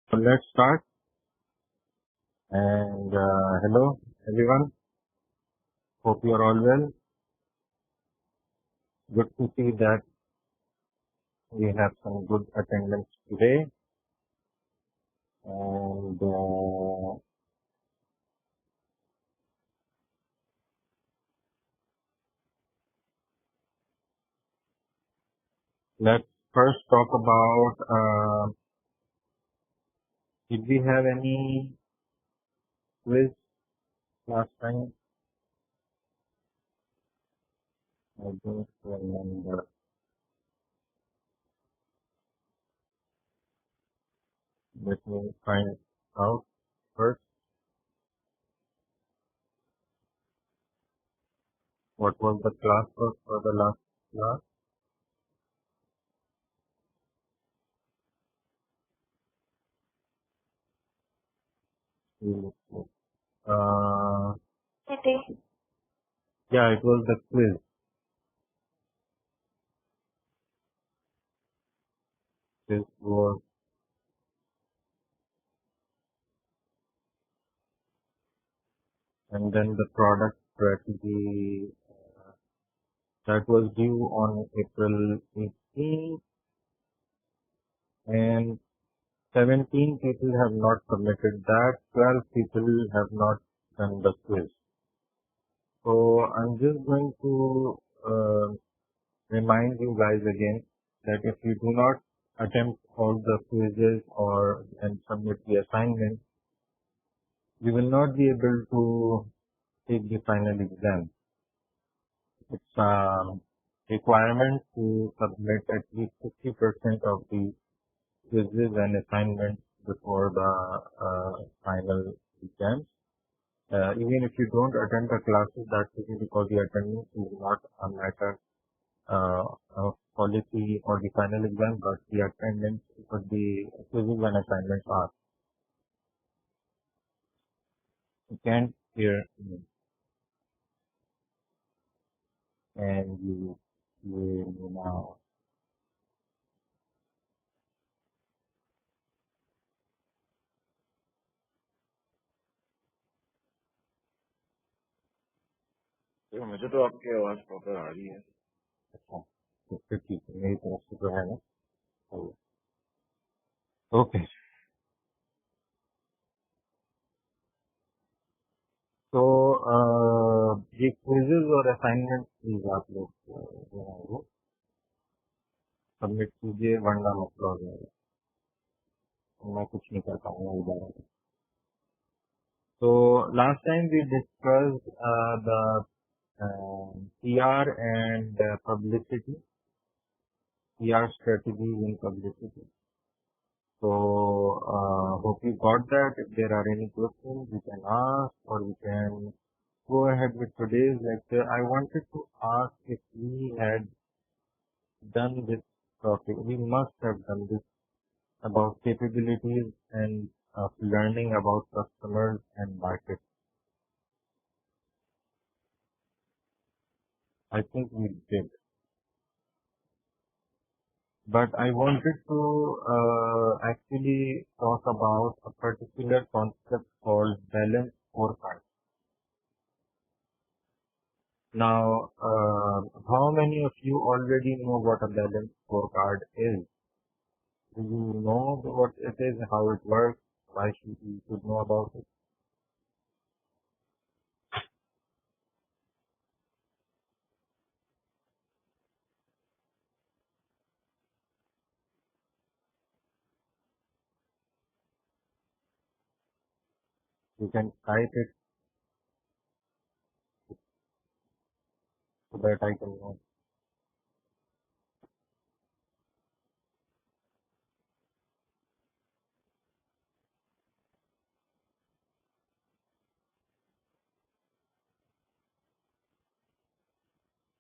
So let's start. And hello, everyone. Hope you are all well. Good to see that we have some good attendance today. And let's first talk about did we have any quiz last time? I don't remember. Let me find out first. What was the class for the last class? Uh, yeah, it was the quiz. This was and then the product strategy that was due on April 18th, and 17 people have not submitted that, 12 people have not done the quiz. So I'm just going to remind you guys again that if you do not attempt all the quizzes and submit the assignment, you will not be able to take the final exam. It's a requirement to submit at least 50% of the quizzes and assignments before the final exams. Even if you don't attend the classes, that's simply because the attendance is not a matter of policy or the final exam, but the attendance for the quizzes and assignments are. You can't hear me, and you will now. देखो मुझे तो आपकी आवाज proper आ रही है। अच्छा, तो फिर ठीक है, मेरी तरफ से जो है ना, ओके। तो ये क्विजेज और असाइनमेंट प्लीज आप लोग जो है वो सबमिट कीजिए, वरना मसला हो जाएगा, मैं कुछ नहीं कर पाऊंगा इधर। तो last time we discussed the PR and publicity, PR strategies in publicity. So hope you got that. If there are any questions, you can ask, or we can go ahead with today's lecture. I wanted to ask if we had done this topic. We must have done this about capabilities and learning about customers and market. I think we did. But I wanted to actually talk about a particular concept called balance scorecard. Now, how many of you already know what a balance scorecard is? Do you know what it is, how it works, why you should know about it? You can type it so that I can know.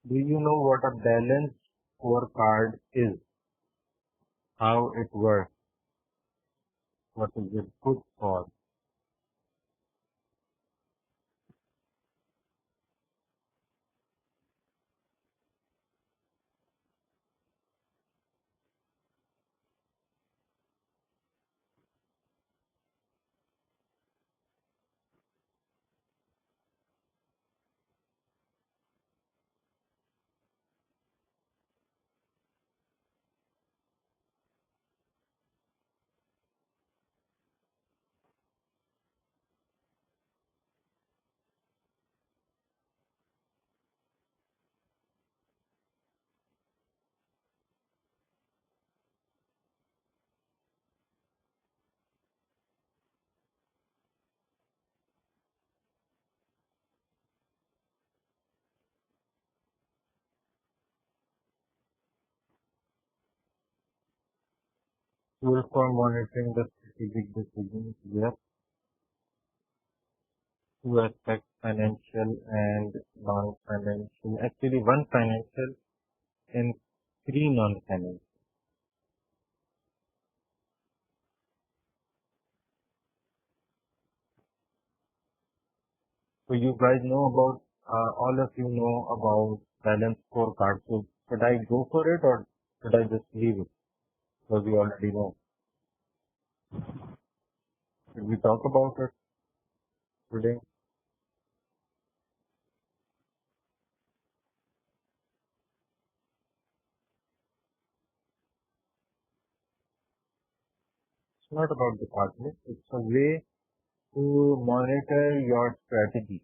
Do you know what a balance scorecard is? How it works? What is it good for? Tool for monitoring the strategic decisions. Yes. Two aspects, financial and non-financial. Actually, one financial and three non-financial. So you guys know about, all of you know about balance scorecard. So should I go for it or should I just leave it? Because we already know. Should we talk about it today? It's not about department. It's a way to monitor your strategy,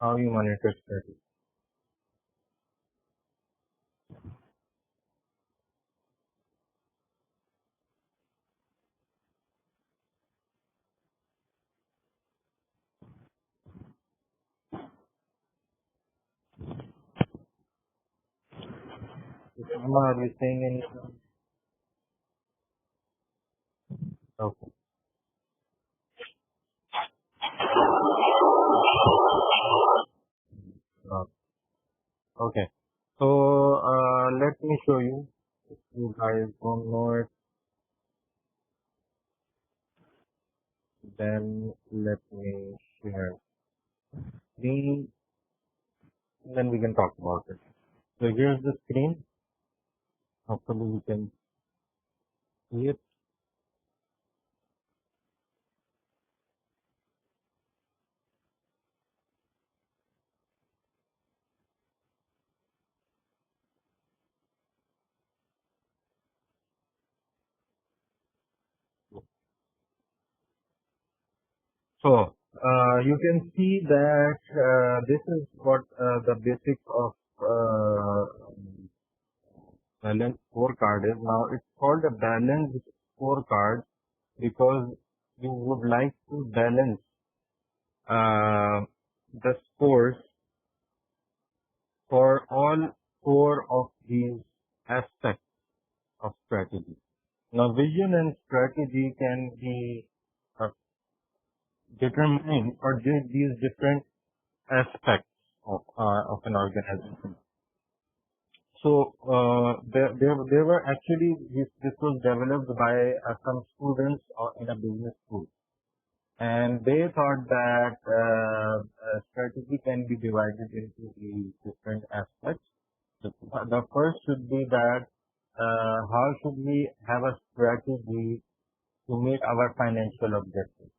how you monitor strategy. Amma, are we saying anything? Okay. Uh, okay. So let me show you. If you guys don't know it, then let me share screen. Then we can talk about it. So here's the screen. Hopefully you can see it. So you can see that this is what the basics of balance scorecard is. Now it's called a balanced scorecard because you would like to balance the scores for all four of these aspects of strategy. Now vision and strategy can be uh, determined or these different aspects of an organization. So there were actually this was developed by some students in a business school, and they thought that strategy can be divided into these different aspects. The first should be that how should we have a strategy to meet our financial objectives.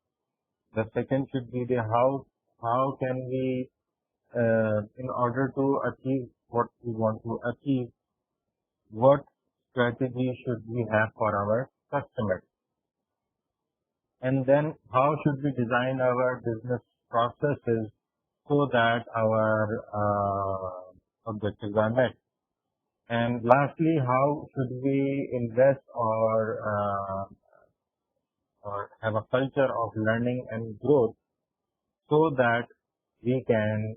The second should be the how can we in order to achieve what we want to achieve, what strategy should we have for our customers? And then how should we design our business processes so that our objectives are met? And lastly, how should we invest or have a culture of learning and growth so that we can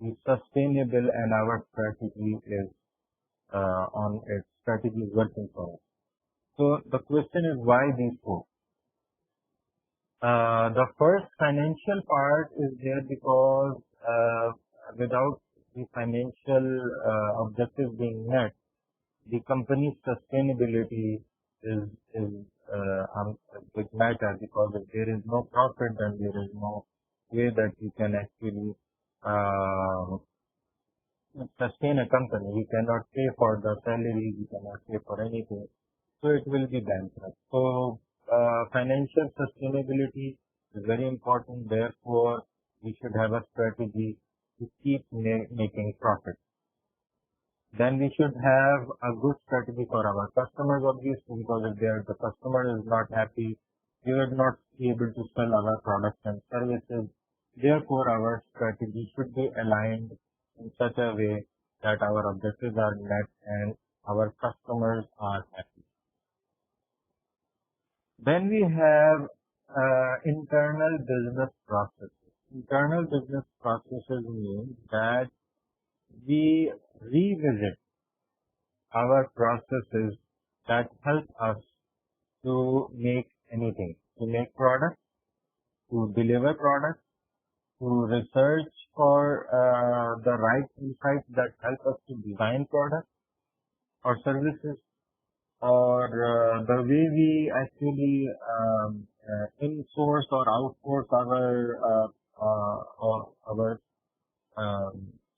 be sustainable and our strategy is on its strategy is working for us. So the question is why these four? The first financial part is there because without the financial objectives being met, the company's sustainability is a big matter because if there is no profit, then there is no way that you can actually sustain a company. We cannot pay for the salary, we cannot pay for anything. So it will be bankrupt. So financial sustainability is very important. Therefore, we should have a strategy to keep making profit. Then we should have a good strategy for our customers, obviously, because if the customer is not happy, we will not be able to sell our products and services. Therefore, our strategy should be aligned in such a way that our objectives are met and our customers are happy. Then we have internal business processes. internal business processes mean that we revisit our processes that help us to make anything, to make products, to deliver products, to research for the right insights that help us to design products or services, or the way we actually in-source or outsource our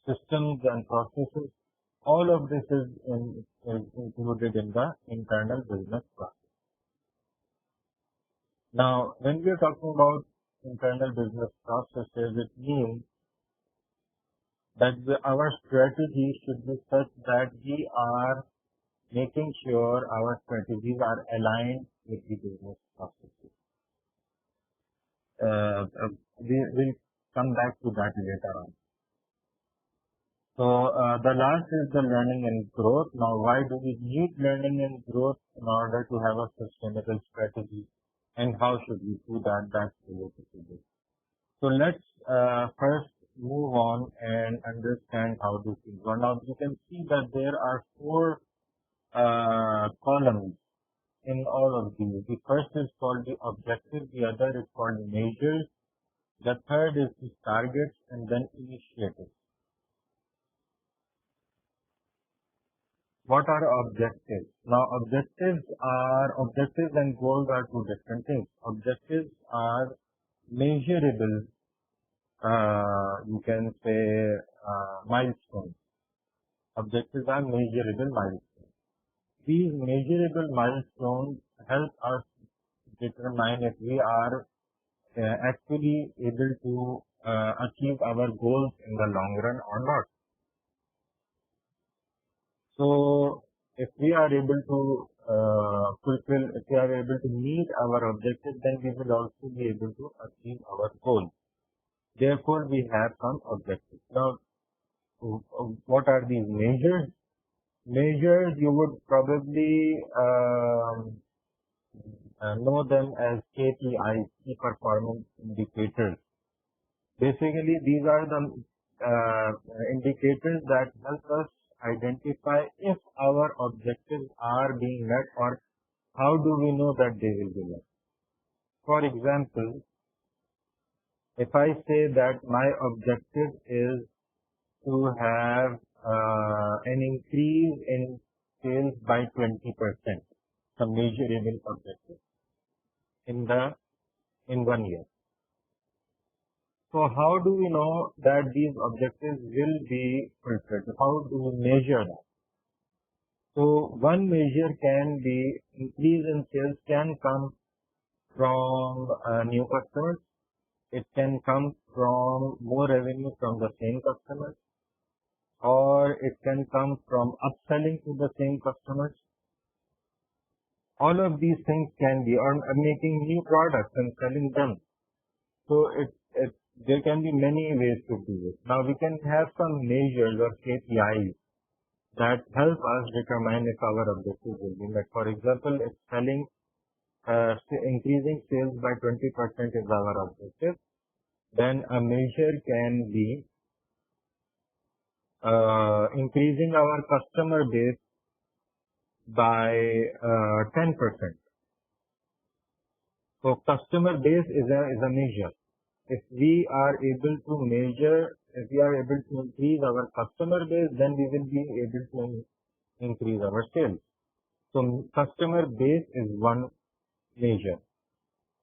systems and processes. All of this is included in the internal business process. Now, when we are talking about internal business processes, it means that our strategy should be such that we are making sure our strategies are aligned with the business processes. We'll come back to that later on. So the last is the learning and growth. Now, why do we need learning and growth in order to have a sustainable strategy, and how should we do that? That's related to this. So let's first move on and understand how this is run. Now, you can see that there are four columns in all of these. The first is called the objective, the other is called the measures, the third is the targets, and then initiatives. What are objectives? Now, objectives and goals are two different things. Objectives are measurable, you can say, milestones. Objectives are measurable milestones. These measurable milestones help us determine if we are actually able to achieve our goals in the long run or not. So, if we are able to if we are able to meet our objectives, then we will also be able to achieve our goals. Therefore, we have some objectives. Now, what are these measures? Measures, you would probably know them as KPIs, key performance indicators. Basically, these are the indicators that help us identify if our objectives are being met, or how do we know that they will be met. For example, if I say that my objective is to have an increase in sales by 20%, a measurable objective in 1 year. So how do we know that these objectives will be fulfilled? How do we measure that? So one measure can be increase in sales can come from new customers. It can come from more revenue from the same customers, or it can come from upselling to the same customers. All of these things can be, or making new products and selling them. So there can be many ways to do it. Now, we can have some measures or KPIs that help us determine if our objectives will be met. For example, if increasing sales by 20% is our objective, then a measure can be increasing our customer base by 10%. So customer base is a measure. If we are able to increase our customer base, then we will be able to increase our sales. So customer base is one measure.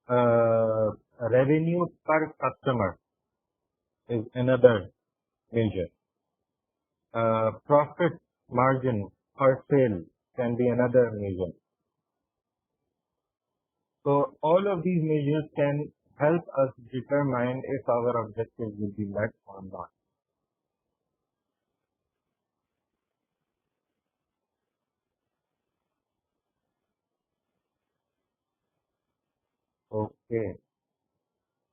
Revenue per customer is another measure. Profit margin per sale can be another measure. So all of these measures can help us determine if our objectives will be met or not. Okay.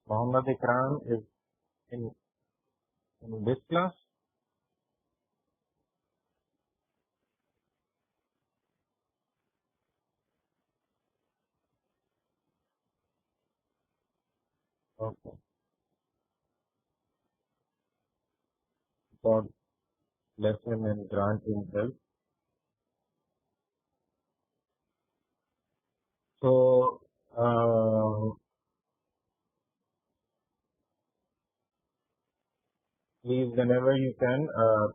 Muhammad Ikram is in this class. Okay. short lesson in grant in health. So, please, whenever you can,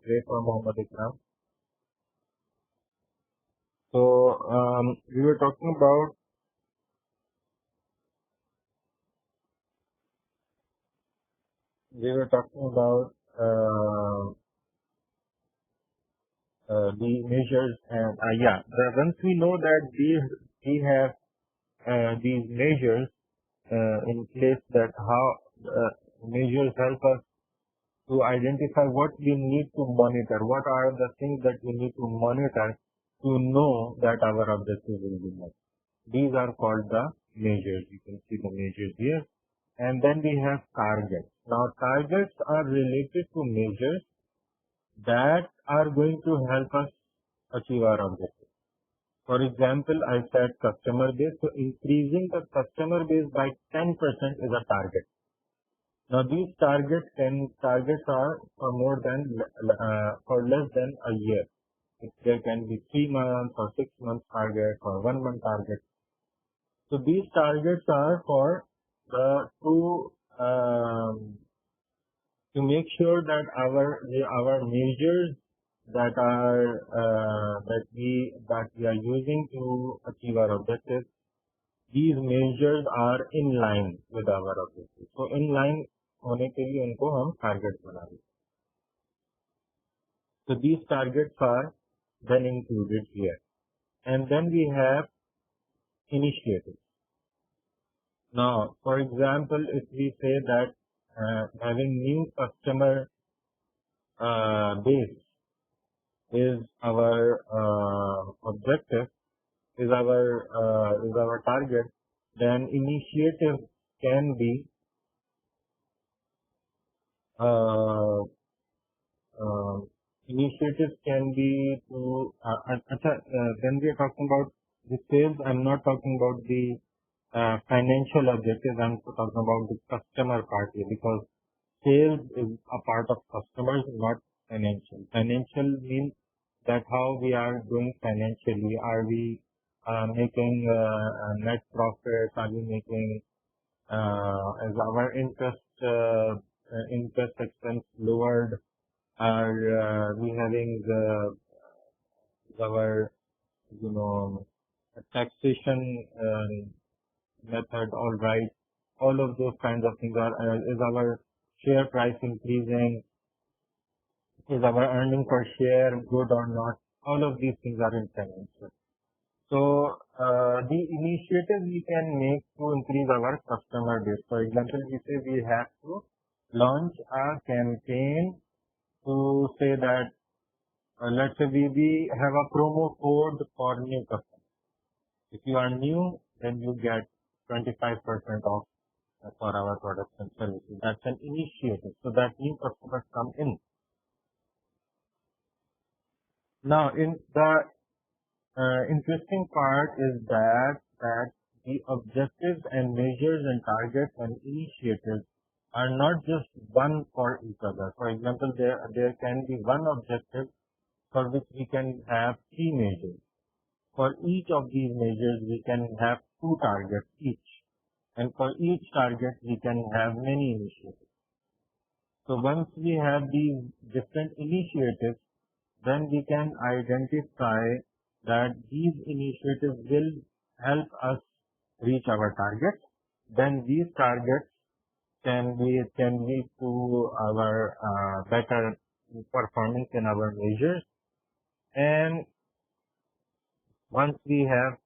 pray for Muhammad Ikram. So, we were talking about the measures, and once we know that we have these measures in place, that how measures help us to identify what we need to monitor, what are the things that we need to monitor to know that our objective will be met. These are called the measures. You can see the measures here. And then we have targets. Now, targets are related to measures that are going to help us achieve our objective. For example, I said customer base. So, increasing the customer base by 10% is a target. Now, these targets are for less than a year. There can be 3 months or 6 months target or 1 month target. So these targets are for to make sure that our measures that we are using to achieve our objectives, these measures are in line with our objectives. So in line होने के लिए उनको हम targets बनाएंगे. So these targets are then included here. And then we have initiatives. Now, for example, if we say that having new customer base is our objective, is our target, then initiatives can be to when we are talking about the sales, I'm not talking about the financial objectives. I'm talking about the customer part here, because sales is a part of customers, not financial. Financial means that how we are doing financially. Are we making net profit? Are we making is our interest expense lowered? Are we having our taxation method all right? All of those kinds of things is our share price increasing? Is our earning per share good or not? All of these things are in financial. So the initiatives we can make to increase our customer base. For example, we say we have to launch a campaign to say that let's say we have a promo code for new customers. If you are new, then you get 25% off for our products and services. That's an initiative, so that new customers come in. Now, in the interesting part is that the objectives and measures and targets and initiatives are not just one for each other. For example, there can be one objective for which we can have 3 measures. For each of these measures, we can have 2 targets each. And for each target, we can have many initiatives. So once we have these different initiatives, then we can identify that these initiatives will help us reach our targets. Then these targets can lead to our better performance in our measures. And once we have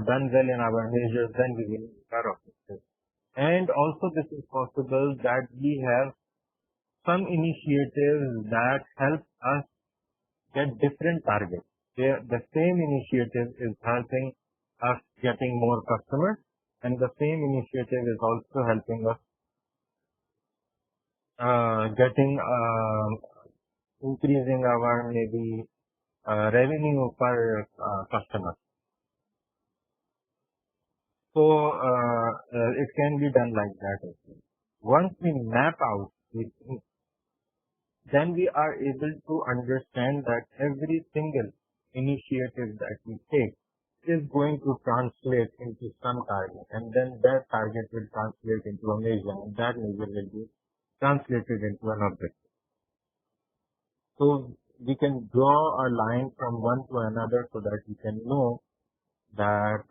done well in our measures, then we will meet our objectives. And also this is possible that we have some initiatives that help us get different targets. The same initiative is helping us getting more customers, and the same initiative is also helping us increasing our maybe revenue per customer. So it can be done like that as well. Once we map out, then we are able to understand that every single initiative that we take is going to translate into some target, and then that target will translate into a measure, and that measure will be translated into an objective. So we can draw a line from one to another so that we can know that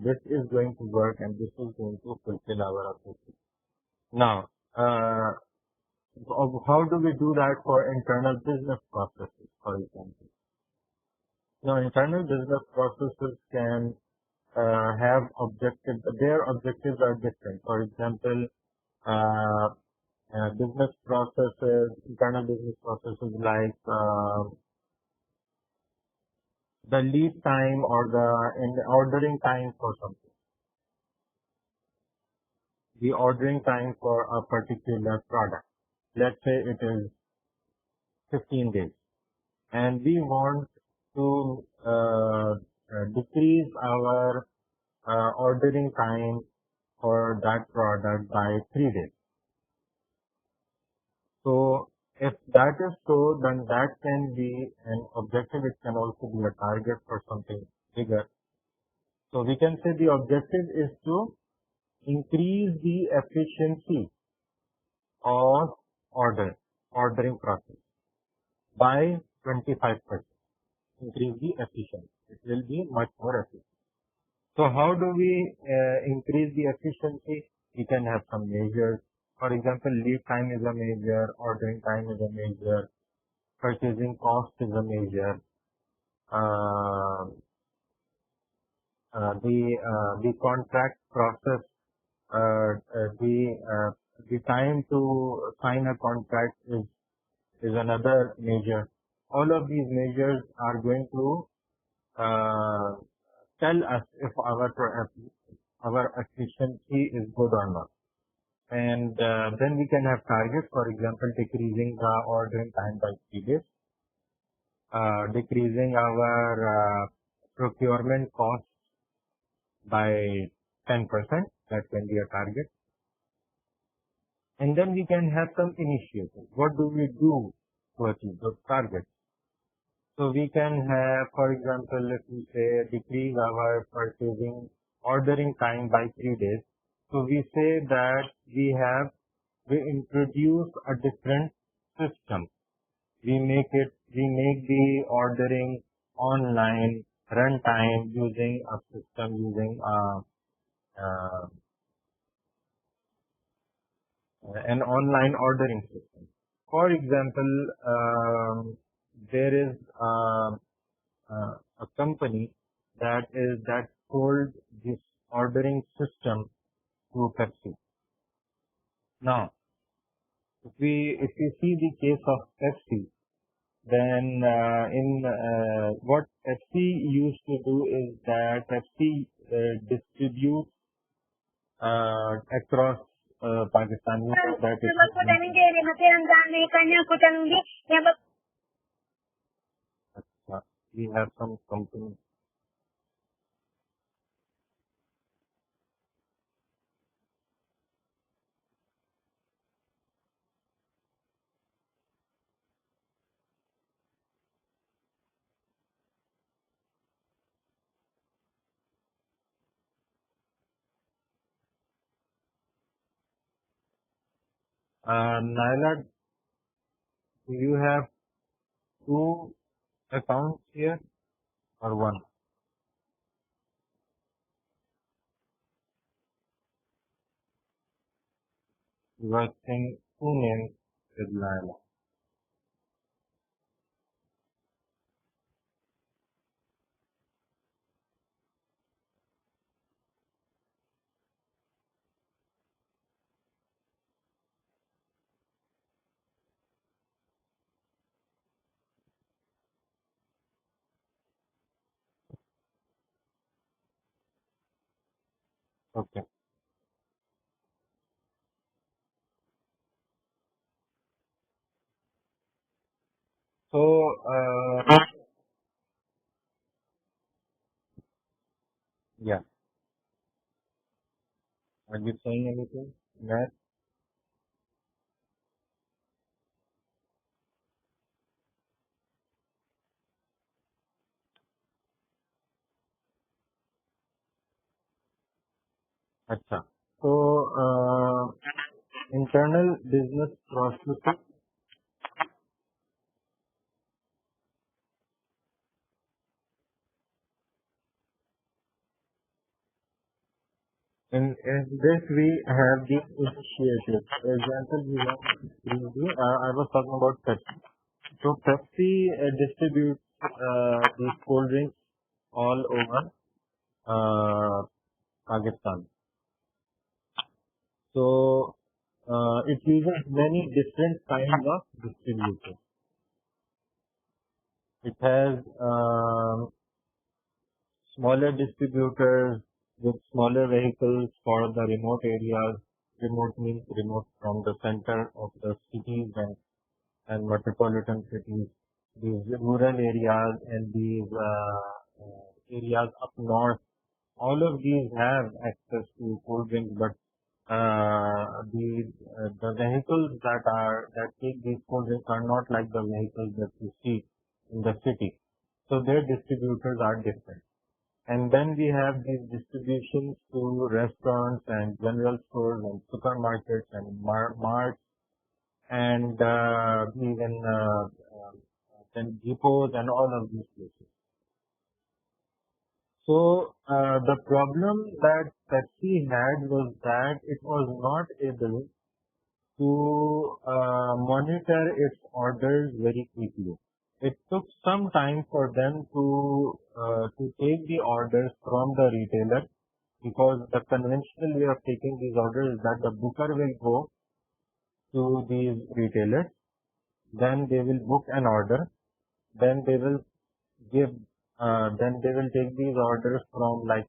this is going to work and this is going to fulfill our objective. Now, how do we do that for internal business processes, for example? Now, internal business processes can have objectives. Their objectives are different. For example, business processes, internal business processes like the lead time or the ordering time for something. The ordering time for a particular product. Let's say it is 15 days, and we want to decrease our ordering time for that product by 3 days. So if that is so, then that can be an objective. It can also be a target for something bigger. So we can say the objective is to increase the efficiency of ordering process by 25%. Increase the efficiency. It will be much more efficient. So how do we increase the efficiency? We can have some measures. For example, lead time is a measure, ordering time is a measure, purchasing cost is a measure, the contract process, the time to sign a contract is another measure. All of these measures are going to tell us if our efficiency is good or not. And then we can have targets, for example, decreasing the ordering time by 3 days, decreasing our procurement costs by 10%, that can be a target. And then we can have some initiatives. What do we do to achieve those targets? So we can have, for example, let me say, decrease our ordering time by 3 days. So we say that we introduce a different system. We make the ordering online, run time using a system, using an online ordering system. For example, there is a company that sold this ordering system to Pepsi. Now, if we see the case of Pepsi, then what Pepsi used to do is that Pepsi distributes across Pakistan. We have some company. Naila, do you have 2 accounts here or 1? You are saying 2 names with Naila. Okay. So, yeah. Are you saying anything? Matt? अच्छा, so internal business processes. In this we have the initiatives. For example, I was talking about Pepsi. So Pepsi distributes these cold drinks all over Pakistan. So it uses many different kinds of distributors. It has smaller distributors with smaller vehicles for the remote areas. Remote means remote from the center of the cities and metropolitan cities. These rural areas and these areas up north, all of these have access to cold drinks, but the vehicles that take these cold drinks are not like the vehicles that you see in the city. So their distributors are different. And then we have these distributions to restaurants and general stores and supermarkets and marts and even then depots and all of these places. So the problem that Pepsi had was that it was not able to monitor its orders very quickly. It took some time for them to take the orders from the retailer, because the conventional way of taking these orders is that the booker will go to these retailers, then they will book an order, then they will give, then they will take these orders from like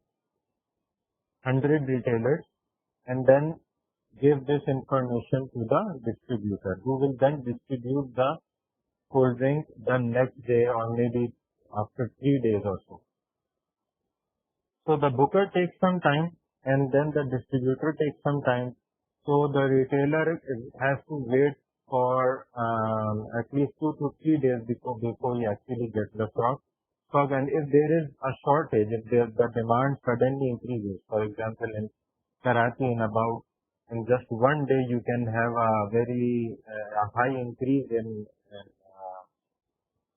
100 retailers and then give this information to the distributor, who will then distribute the cold drink the next day or maybe after 3 days or so. So the booker takes some time and then the distributor takes some time. So the retailer has to wait for at least 2 to 3 days before he actually gets the stock. And if there is a shortage, if the demand suddenly increases, for example, in Karachi, in just one day you can have a very high increase in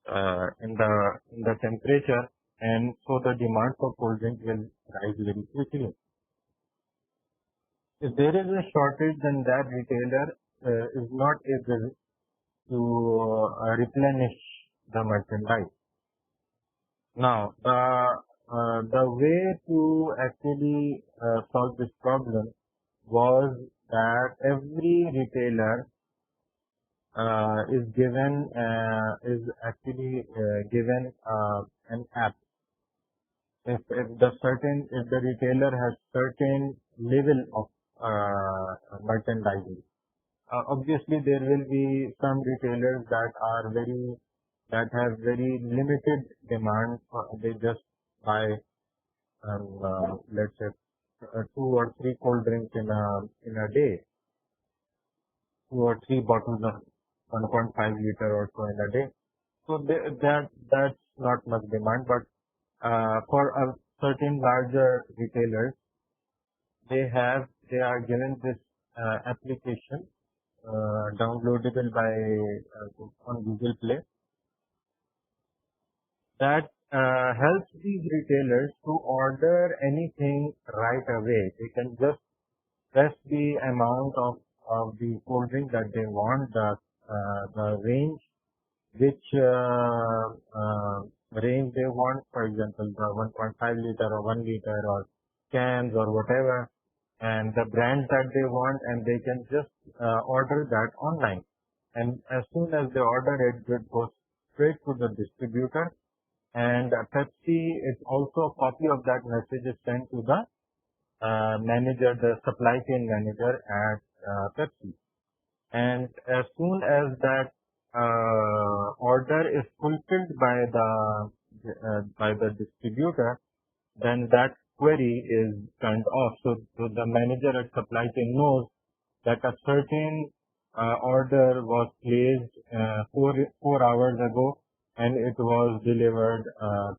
the temperature, and so the demand for cold drink will rise very quickly. If there is a shortage, then that retailer is not able to replenish the merchandise. Now, the way to actually solve this problem was that every retailer is actually given an app. If the retailer has certain level of merchandising, obviously there will be some retailers that have very limited demand. They just buy let's say 2 or 3 cold drinks in a day, 2 or 3 bottles of 1.5 liter or so in a day. So that's not much demand, but for a certain larger retailers, they are given this application downloadable on Google Play, that helps these retailers to order anything right away. They can just press the amount of the cold drink that they want, the range, which range they want, for example, the 1.5 liter or 1 liter or cans or whatever, and the brand that they want, and they can just order that online. And as soon as they order it, it goes straight to the distributor, and Pepsi is also a copy of that message is sent to the manager, the supply chain manager at Pepsi. And as soon as that order is fulfilled by the distributor, then that query is turned off. So the manager at supply chain knows that a certain order was placed 4 hours ago and it was delivered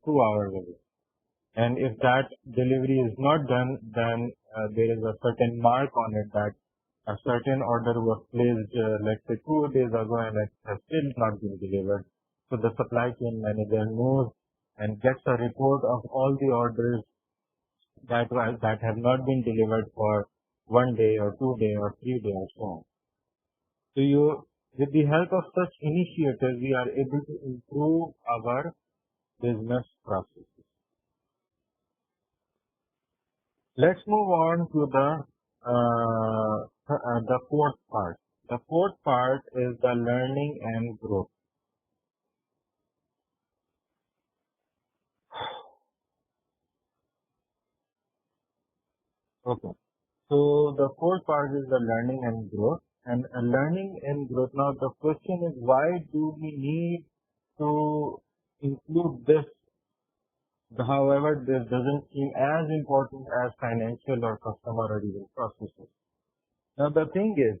2 hours ago. And if that delivery is not done, then there is a certain mark on it that a certain order was placed, let's say 2 days ago, and it has still not been delivered. So the supply chain manager knows and gets a report of all the orders that have not been delivered for 1 day or 2 days or 3 days or so on. So with the help of such initiatives, we are able to improve our business processes. Let's move on to the fourth part. The fourth part is the learning and growth. Okay. So the fourth part is the learning and growth. And learning and growth. Now the question is, why do we need to include this? However, this doesn't seem as important as financial or customer or even processes. Now the thing is,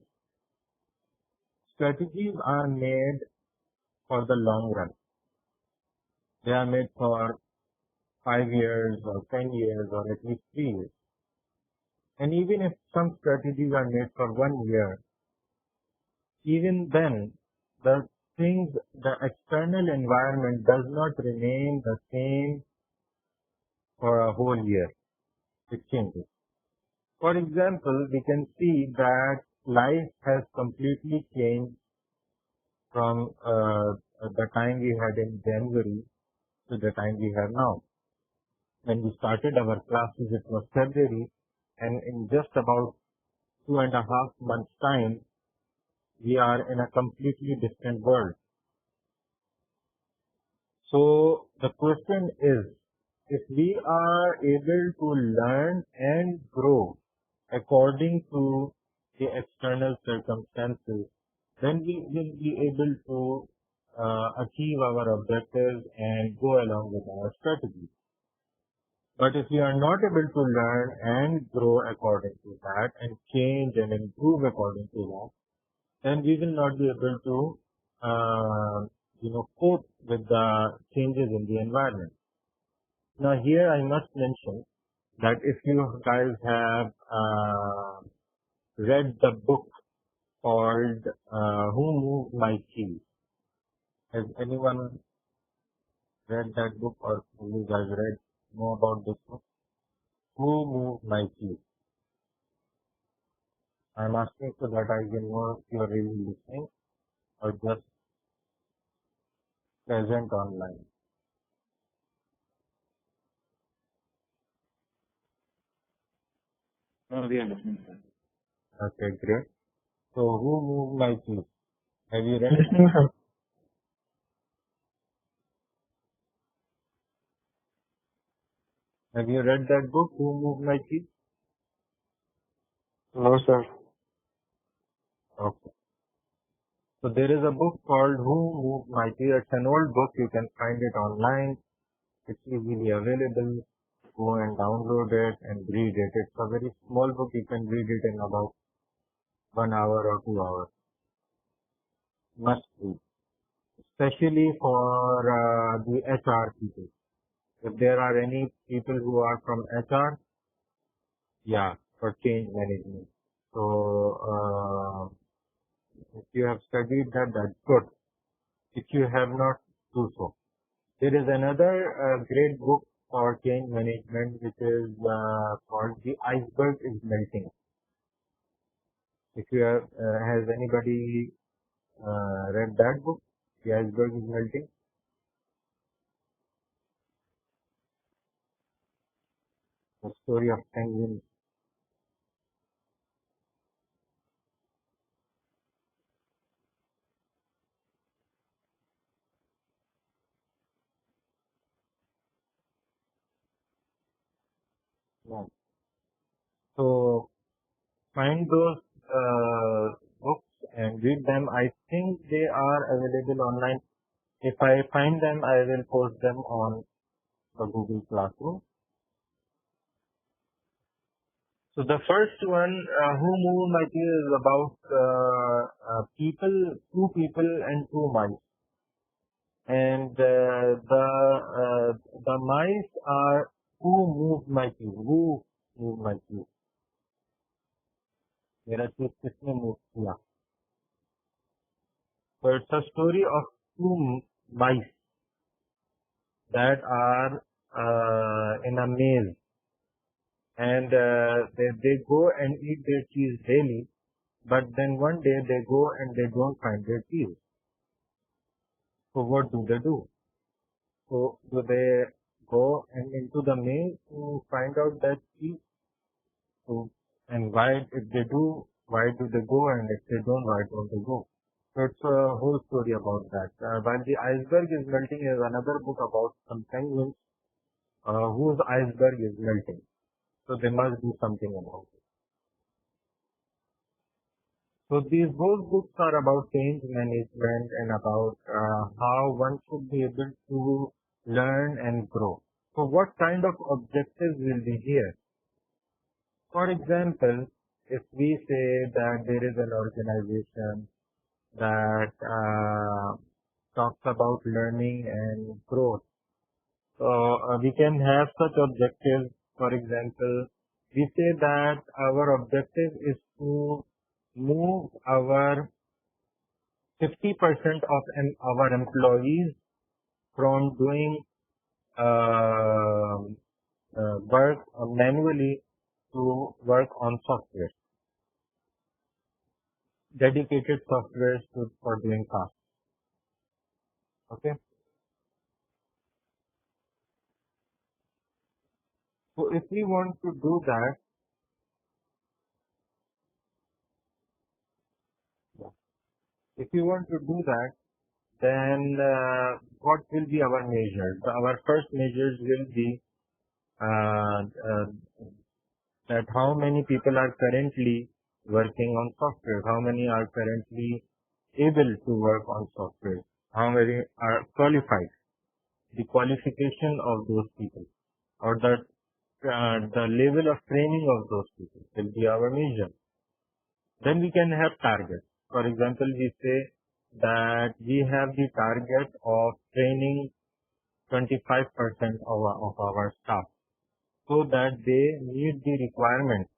strategies are made for the long run. They are made for 5 years or 10 years or at least 3 years. And even if some strategies are made for 1 year, even then the external environment does not remain the same for a whole year. It changes. For example, we can see that life has completely changed from the time we had in January to the time we have now. When we started our classes, it was February, and in just about 2.5 months' time, we are in a completely different world. So the question is, if we are able to learn and grow according to the external circumstances, then we will be able to achieve our objectives and go along with our strategy. But if we are not able to learn and grow according to that and change and improve according to that, then we will not be able to cope with the changes in the environment. Now here I must mention that if you guys have read the book called Who Moved My Cheese? Has anyone read that book, or you guys know about this book? Who Moved My Cheese? I'm asking so that I can know if you are really listening or just present online. No, we are listening, sir. Okay, great. So Who Moved My Cheese? Have you read it? Listening, sir. Have you read that book, Who Moved My Cheese? No, sir. Okay. So there is a book called Who Moved My Cheese. It's an old book. You can find it online. It's easily available. Go and download it and read it. It's a very small book. You can read it in about 1 hour or 2 hours. Must read. Especially for the HR people. If there are any people who are from HR, yeah, for change management. So if you have studied that, that's good. If you have not, do so. There is another great book for change management, which is called The Iceberg is Melting. If you have, has anybody read that book, The Iceberg is Melting? The story of penguins. Yeah. So find those books and read them. I think they are available online. If I find them, I will post them on the Google Classroom. So the first one, Who Moved My Cheese, is about two people and two mice. And the mice are Who moved my cube? Who moved my cube? मेरा cube किसने move किया? So it's a story of two mice that are in a maze, and they go and eat their cheese daily, but then one day they go and they don't find their cheese. So what do they do? So do they go and into the maze to find out that cheese? So, and why, if they do, why do they go, and if they don't, why don't they go? So it's a whole story about that. While the iceberg is melting is another book about some penguins whose iceberg is melting. So they must do something about it. So these both books are about change management and about how one should be able to learn and grow. So what kind of objectives will be here? For example, if we say that there is an organization that talks about learning and growth, so we can have such objectives. For example, we say that our objective is to move our 50% of our employees from doing work manually to work on software, dedicated software for doing tasks. Okay. So if we want to do that, then what will be our measures? Our first measures will be that how many people are currently working on software, how many are currently able to work on software, how many are qualified, the qualification of those people, or the level of training of those people will be our measure. Then we can have targets. For example, we say that we have the target of training 25% of our staff so that they meet the requirements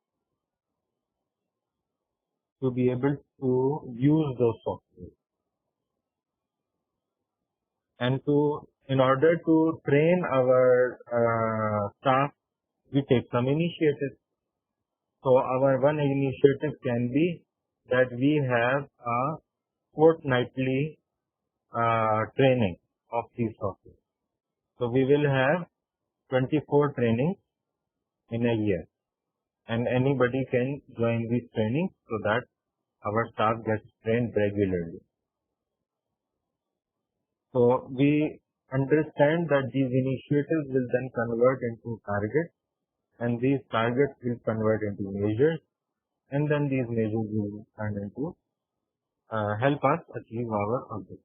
to be able to use those software. And in order to train our staff, we take some initiatives. So our one initiative can be that we have a fortnightly training of these software. So we will have 24 trainings in a year, and anybody can join these trainings so that our staff gets trained regularly. So we understand that these initiatives will then convert into targets, and these targets will convert into measures, and then these measures will turn into help us achieve our objectives.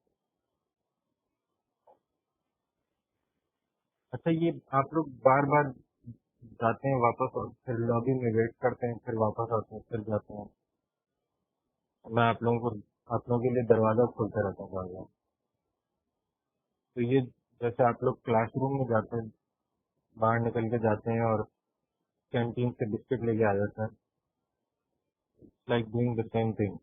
अच्छा, ये आप लोग बार बार जाते हैं वापस और फिर lobby में वेट करते हैं, फिर वापस आते हैं, फिर जाते हैं. मैं आप लोगों के लिए दरवाजा खोलते रहता हूँ बार बार. तो ये जैसे आप लोग क्लासरूम में जाते हैं, बाहर निकल के जाते हैं और कैंटीन से बिस्किट लेके आ जाते हैं, like doing the same thing.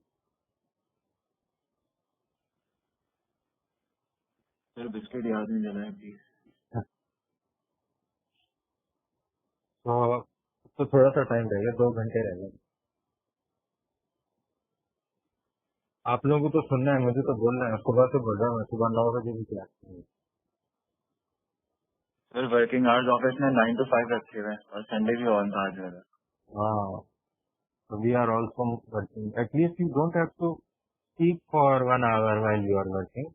Sir biscuit याद नहीं देना है प्लीज. तो थोड़ा सा टाइम रहेगा, 2 घंटे रहेगा. आप लोगों को तो सुनना है, मुझे तो बोलना है. सुबह से बोल रहा हूँ, सुबह 9 बजे भी क्लास है. सर वर्किंग आवर्स ऑफिस में 9 to 5 रखे हुए हैं और संडे भी ऑन था आज मेरा. हाँ, so we are also working. At least you don't have to speak for 1 hour while you are working.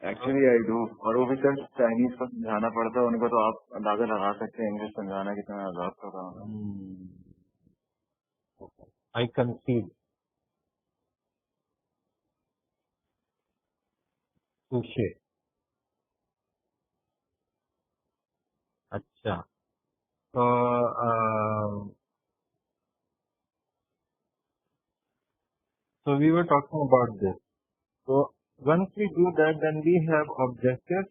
Actually I do. और वो भी सर चाइनीज को समझाना पड़ता है उनको, तो आप अंदाजा लगा सकते हैं इंग्लिश समझाना कितना आजाद का काम है. Okay. I concede. Touche. अच्छा. So so we were talking about this. So once we do that, then we have objectives,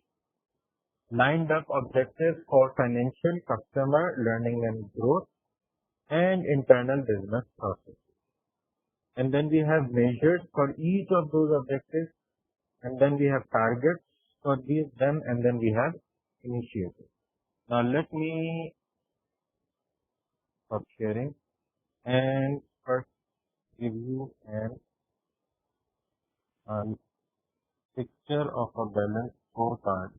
lined up objectives for financial, customer, learning and growth, and internal business processes. And then we have measures for each of those objectives, and then we have targets for them, and then we have initiatives. Now let me stop sharing and first give you a picture of a balanced scorecard.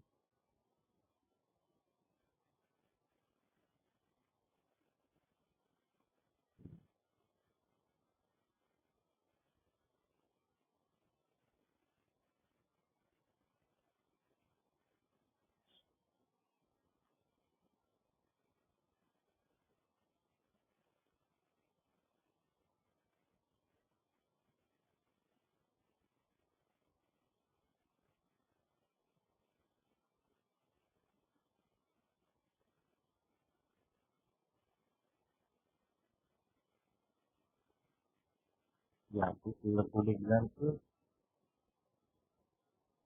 Yeah, this is a good example.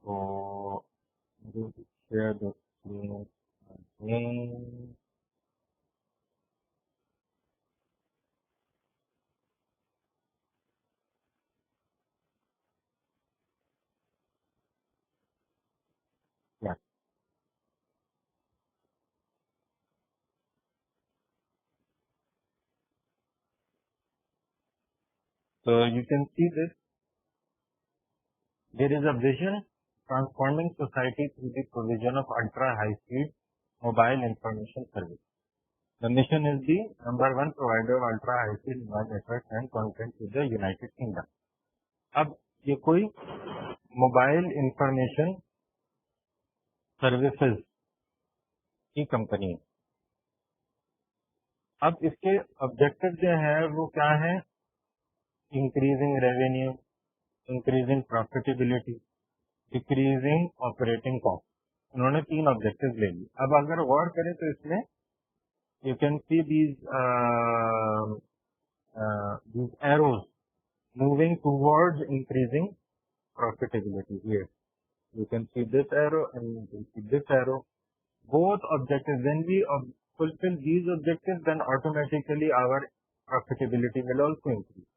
So I'm going to share the screen again. Yeah. So you can see this. There is a vision transforming society through the provision of ultra-high-speed mobile information service. The mission is the #1 provider of ultra-high-speed mobile network and content to the United Kingdom. अब ये कोई mobile information services की company है. अब इसके objective जो है वो क्या है? Increasing revenue, increasing profitability, decreasing operating cost. उन्होंने 3 ऑब्जेक्टिव ले लिए. अब अगर गौर करें तो इसमें you can see these arrows moving towards increasing profitability here. You can see this arrow and you can see this arrow. Both objectives, when we fulfill these objectives, then automatically our profitability will also increase.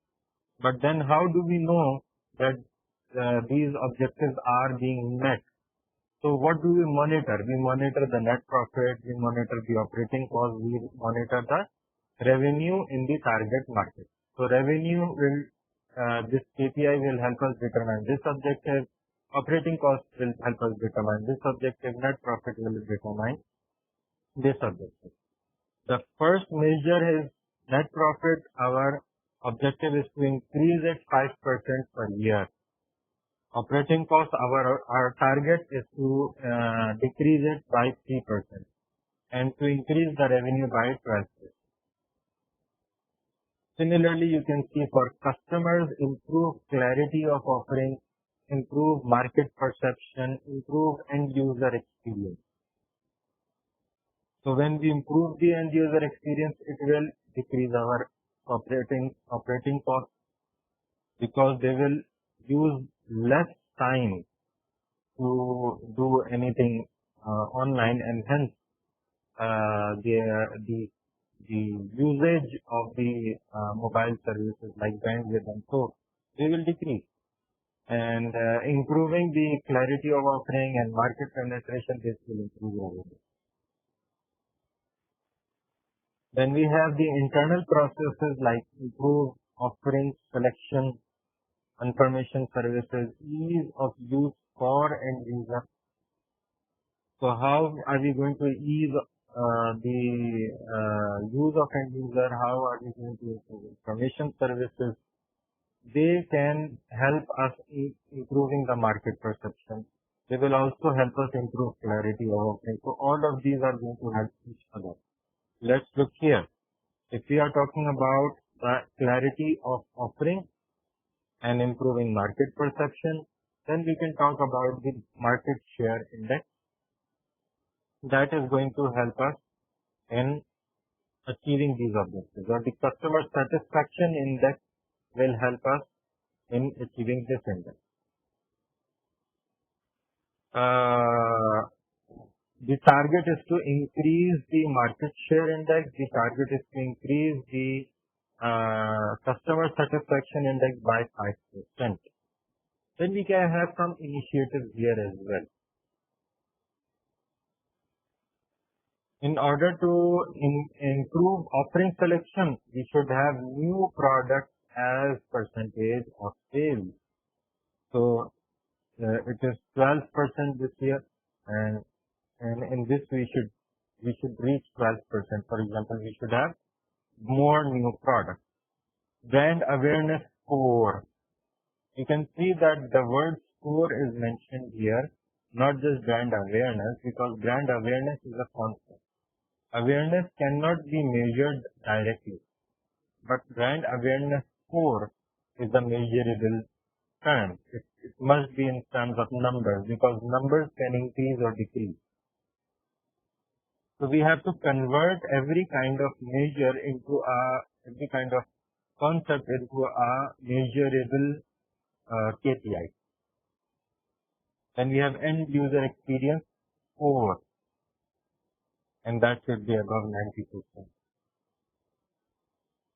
But then how do we know that these objectives are being met? So what do we monitor? We monitor the net profit, we monitor the operating cost, we monitor the revenue in the target market. So revenue will, this KPI will help us determine this objective, operating cost will help us determine this objective, net profit will determine this objective. The first measure is net profit. Our objective is to increase it 5% per year. Operating cost, our target is to decrease it by 3% and to increase the revenue by 12%. Similarly, you can see for customers, improve clarity of offering, improve market perception, improve end user experience. So when we improve the end user experience, it will decrease our operating cost because they will use less time to do anything online, and hence the usage of the mobile services like bandwidth and so they will decrease. And improving the clarity of offering and market penetration, this will improve revenue. Then we have the internal processes like improve offering selection, information services, ease of use for end user. So how are we going to ease the use of end user? How are we going to improve information services? They can help us in improving the market perception. They will also help us improve clarity of offering. So all of these are going to help each other. Let's look here. If we are talking about the clarity of offering and improving market perception, then we can talk about the market share index. That is going to help us in achieving these objectives, or the customer satisfaction index will help us in achieving this index. The target is to increase the market share index. The target is to increase the customer satisfaction index by 5%. Then we can have some initiatives here as well. In order to improve offering selection, we should have new products as percentage of sales. So it is 12% this year, and in this we should reach 12%. For example, we should have more new products. Brand awareness score. You can see that the word score is mentioned here, not just brand awareness, because brand awareness is a concept. Awareness cannot be measured directly, but brand awareness score is a measurable term. It must be in terms of numbers, because numbers can increase or decrease. So we have to convert every kind of measure into every kind of concept into a measurable KPI. Then we have end user experience score, and that should be above 90%.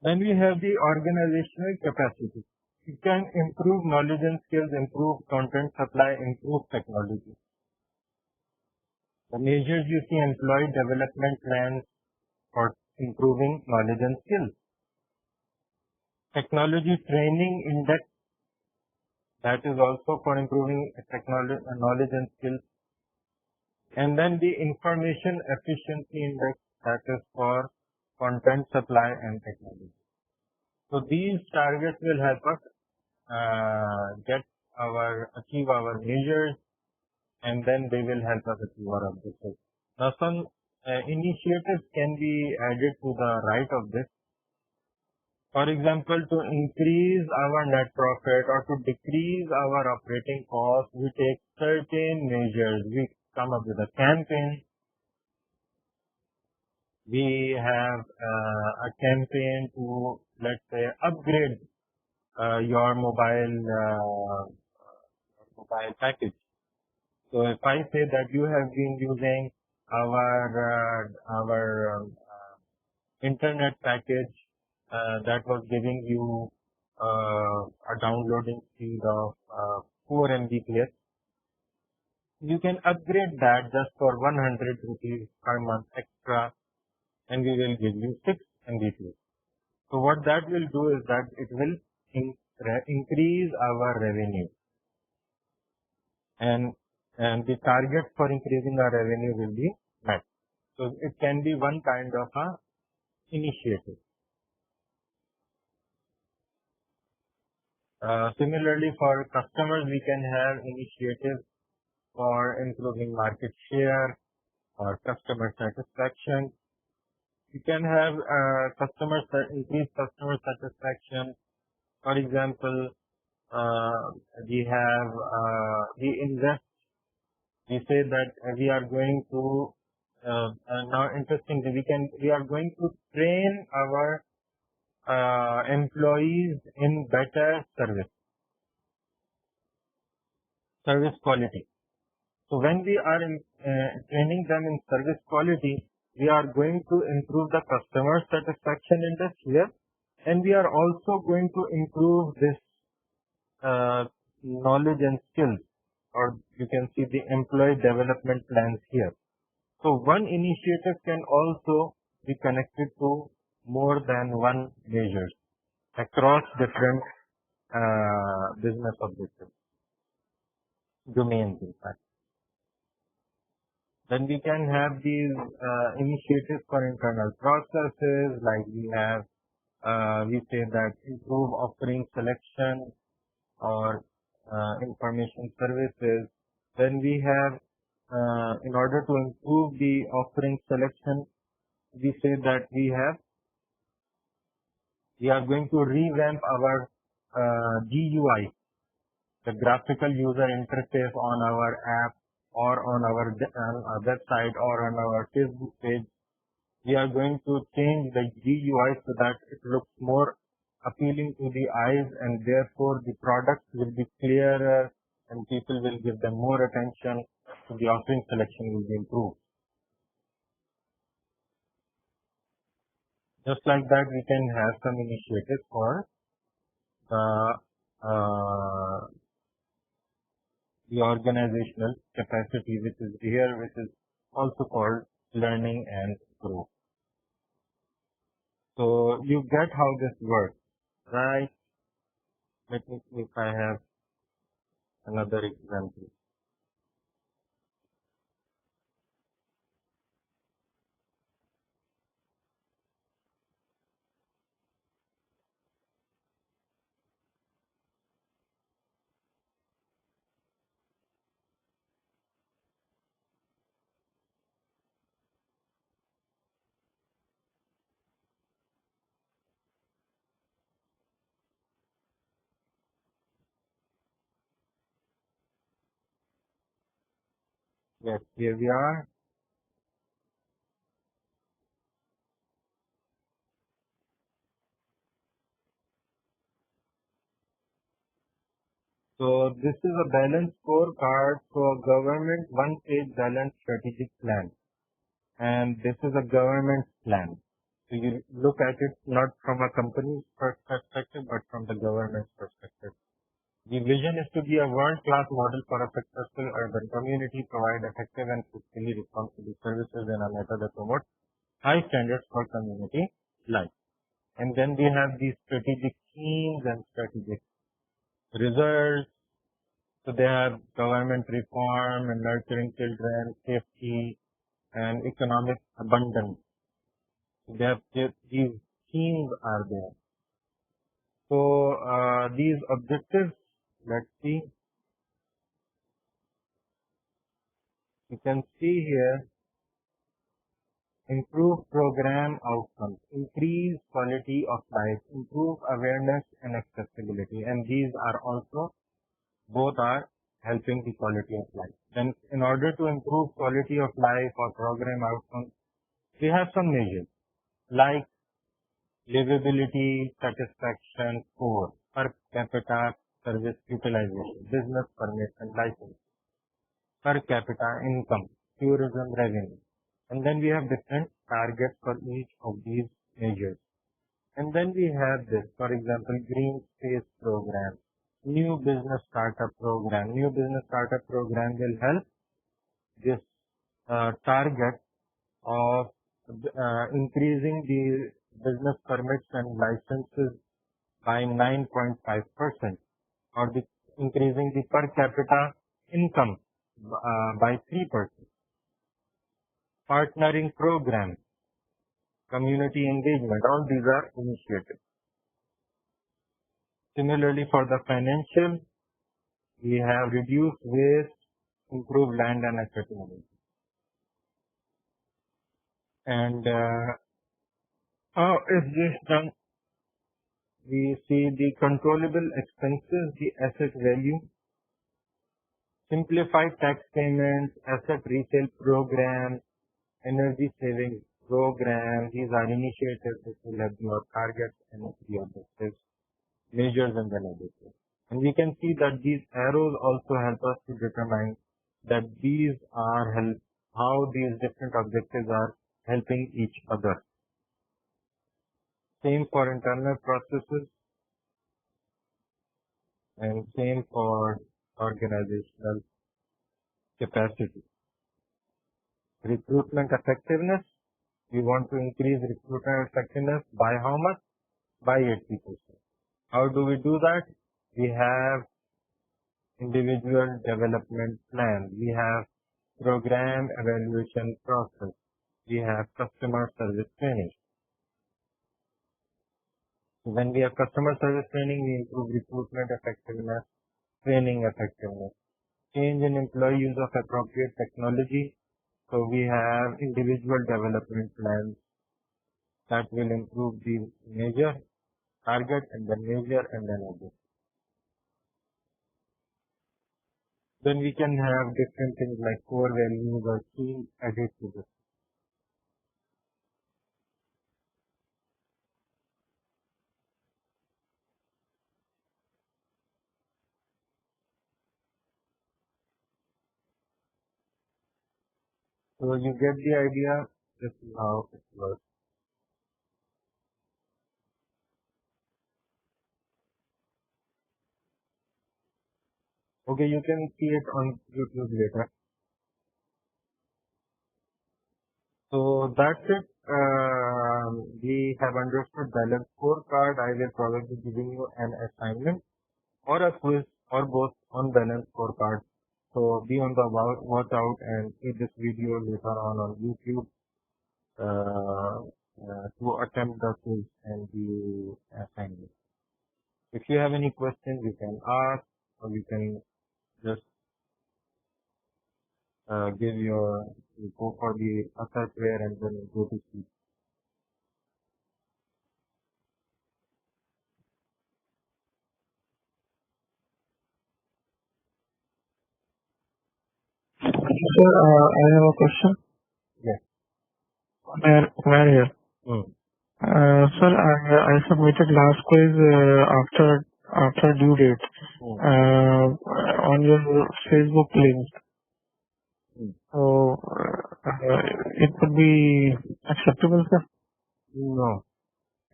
Then we have the organizational capacity. It can improve knowledge and skills, improve content supply, improve technology. The measures you see: employee development plans for improving knowledge and skills. Technology training index, that is also for improving technology, knowledge and skills. And then the information efficiency index, that is for content supply and technology. So these targets will help us achieve our measures, and then they will help us achieve our objectives. Now some initiatives can be added to the right of this. For example, to increase our net profit or to decrease our operating costs, we take certain measures. We come up with a campaign. We have a campaign to, let's say, upgrade your mobile package. So if I say that you have been using our internet package that was giving you a downloading speed of 4 Mbps, you can upgrade that just for 100 rupees per month extra, and we will give you 6 Mbps. So what that will do is that it will increase our revenue, and the target for increasing our revenue will be met. So it can be one kind of a initiative. Similarly, for customers, we can have initiatives for improving market share or customer satisfaction. You can have increased customer satisfaction. For example, we invest. We say that we are going to now interestingly we are going to train our employees in better service quality. So when we are training them in service quality, we are going to improve the customer satisfaction index here, and we are also going to improve this knowledge and skills, or you can see the employee development plans here. So one initiative can also be connected to more than one measures across different business objectives, domains in fact. Then we can have these initiatives for internal processes, like we say that improve offering selection or information services. Then we have, in order to improve the offering selection, we say that we are going to revamp our GUI, the graphical user interface on our app or on our website or on our Facebook page. We are going to change the GUI so that it looks more appealing to the eyes, and therefore the products will be clearer and people will give them more attention. So the offering selection will be improved. Just like that, we can have some initiatives for uh, the organizational capacity, which is here, which is also called learning and grow. So you get how this works, right? Let me see if I have another example. Yes, here we are. So this is a balanced scorecard for government one-page balanced strategic plan. And this is a government plan. So you look at it not from a company's perspective, but from the government's perspective. The vision is to be a world-class model for a successful urban community, provide effective and fiscally responsible services in a method that promotes high standards for community life. And then we have these strategic themes and strategic results. So they have government reform and nurturing children, safety, and economic abundance. So they have these themes are there. So these objectives, let's see. You can see here, improve program outcomes, increase quality of life, improve awareness and accessibility. And these are also, both are helping the quality of life. Then in order to improve quality of life or program outcomes, we have some measures like livability, satisfaction score, per capita service utilization, business permits and license, per capita income, tourism revenue. And then we have different targets for each of these measures. And then we have this, for example, green space program, new business startup program. New business startup program will help this target of increasing the business permits and licenses by 9.5%, or increasing the per capita income by 3%. Partnering program, community engagement, all these are initiatives. Similarly, for the financial, we have reduced waste, improved land and asset management. And how is this done? We see the controllable expenses, the asset value, simplified tax payments, asset resale program, energy saving program. These are initiatives which will have your targets and the objectives, measures and then objectives. And we can see that these arrows also help us to determine that these are how these different objectives are helping each other. Same for internal processes and same for organizational capacity. Recruitment effectiveness. We want to increase recruitment effectiveness by how much? By 80%. How do we do that? We have individual development plan. We have program evaluation process. We have customer service training. So when we have customer service training, we improve recruitment effectiveness, training effectiveness, change in employee use of appropriate technology. So we have individual development plans that will improve the measure, target, and then measure, and then objective. Then we can have different things like core values or key added to this. So you get the idea. This is how it works. Okay, you can see it on YouTube later. So that's it. We have understood balance scorecard. I will probably giving you an assignment or a quiz or both on balance scorecard. So be on the watch out and see this video later on YouTube to attempt the quiz and the assignment. If you have any questions, you can ask or you can just go for the after prayer and then go to sleep. Sir, I have a question. Yes. Where here? Sir, I submitted last quiz after due date on your Facebook link. So it would be acceptable, sir? No.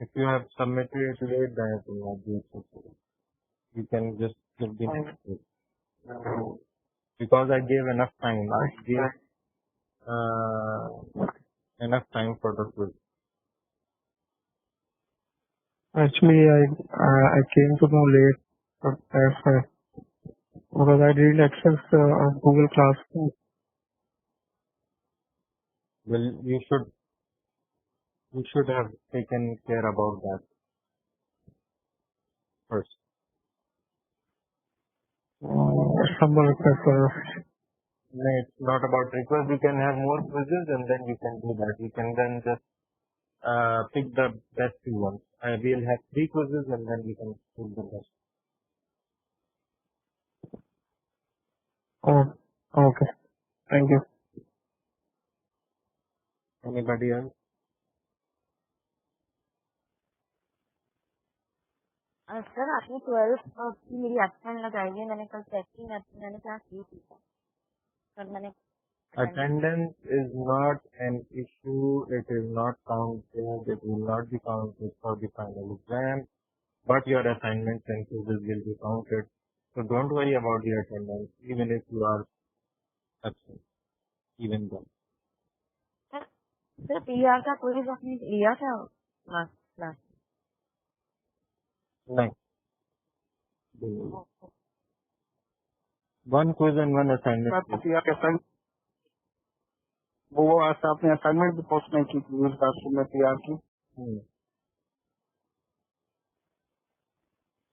If you have submitted it late, then it will not be acceptable. You can just give the next week. Because I gave enough time. I gave enough time for the quiz. Actually, I came to know late, but that's why. Because I didn't access Google Classroom. Well, you should have taken care about that first. Humble request, sir. No, it's not about request. You can have more quizzes and then you can do that. You can then just pick the best two ones. We'll have 3 quizzes and then you can pick the best. Oh, okay. Thank you. Anybody else? Sir आपने 12 की मेरी absent लगाई है मैंने कल check की मैंने class ली थी सर मैंने Attendance is not an issue. It is not counted. It will not be counted for the final exam. But your assignments and quizzes will be counted. So don't worry about the attendance, even if you are absent. Even then. Sir PR का quiz आपने लिया था last class No. One quiz and one assignment. वो आपने assignment भी post नहीं की थी उस क्लासरूम में तैयार की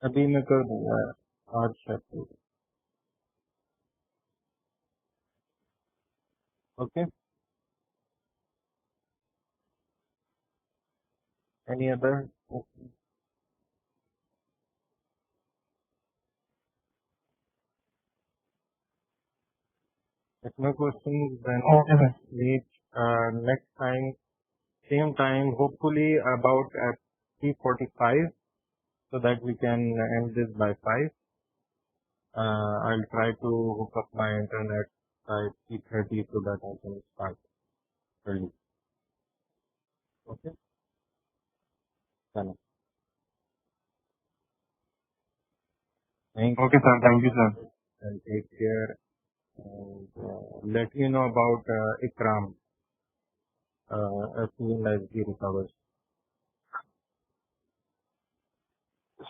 अभी मैं कर दूंगा आज शायद okay any other if no questions then meet next time same time hopefully about at 3:45 so that we can end this by 5. I'll try to hook up my internet by 3:30 so that I can start early. Okay? Done. Okay, sir. Thank you, sir. And take care. And let me know about Ikram as soon as he recovers.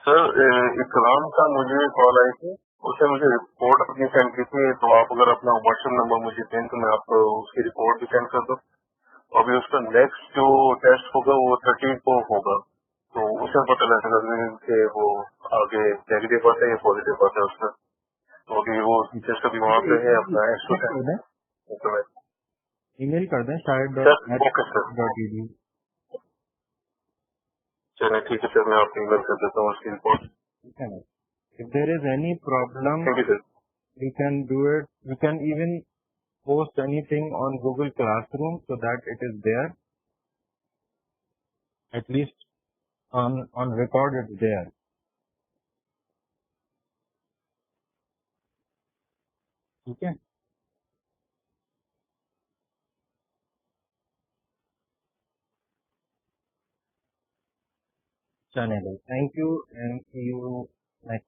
Sir इकराम का मुझे call आई थी उसने मुझे report अपनी send की थी तो आप अगर अपना व्हाट्सएप नंबर मुझे दें तो मैं आपको उसकी रिपोर्ट भी सेंड कर दूँ अभी उसका नेक्स्ट जो टेस्ट होगा वो 13 को होगा तो उसे पता लगेगा कि वो आगे नेगेटिव आता है या पॉजिटिव आता है उसका तो अभी वो टीचर्स का भी वहाँ पे है अपना ईमेल कर दें शायद ओके सर चलिए ठीक है सर मैं आपको ईमेल कर देता हूँ उसकी report If there is any problem, thank you sir we can do it. We can even post anything on Google Classroom so that it is there. At least on record it's there. Okay. channel. Thank you and see you next